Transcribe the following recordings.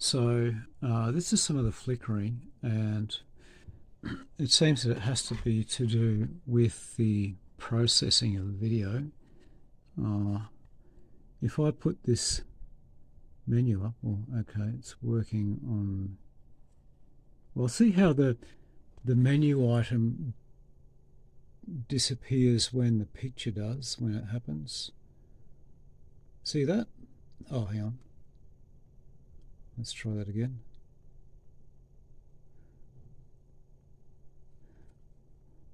So this is some of the flickering, and it seems that it has to be to do with the processing of the video. If I put this menu up, well, okay, it's working on. Well, see how the menu item disappears when the picture does, when it happens. See that? Oh, hang on. Let's try that again.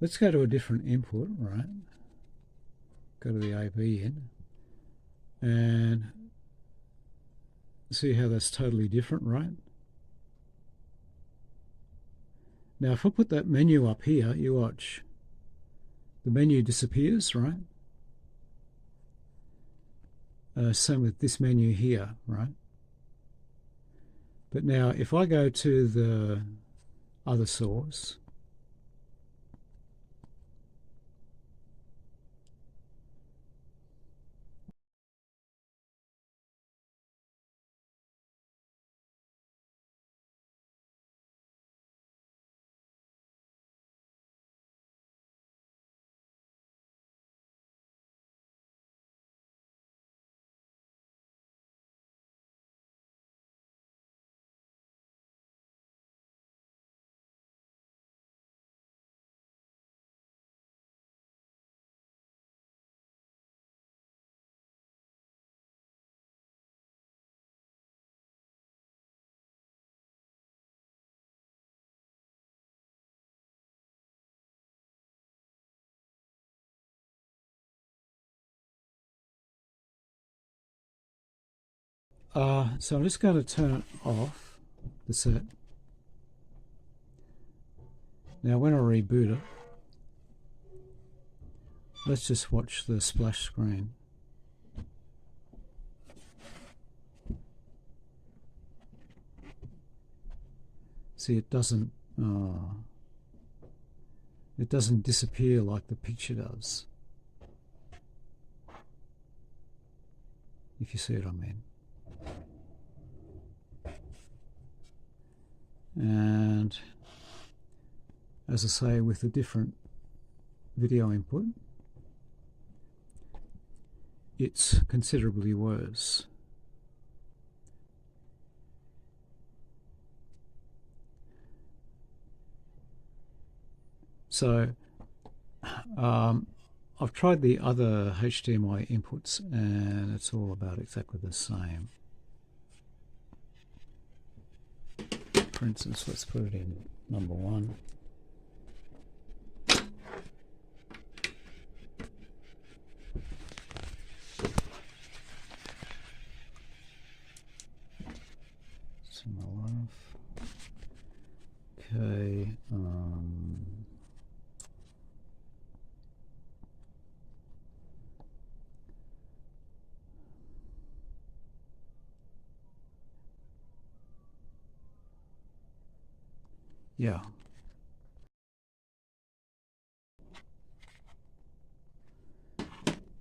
Let's go to a different input, right? Go to the AB in and see how that's totally different, right? Now, if I put that menu up here, you watch. The menu disappears, right? Same with this menu here, right? But now, if I go to the other source, so I'm just going to turn it off, the set. Now, when I reboot it, let's just watch the splash screen. See, it doesn't disappear like the picture does, if you see what I mean. And as I say, with a different video input, it's considerably worse. So I've tried the other HDMI inputs and it's all about exactly the same. For instance, let's put it in number 1. Similar enough. Okay. Yeah.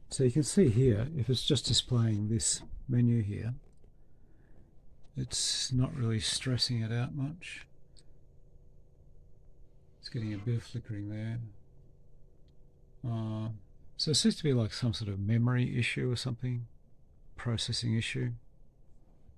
So you can see here, if it's just displaying this menu here, it's not really stressing it out much. It's getting a bit of flickering there. So it seems to be like some sort of memory issue or something, processing issue.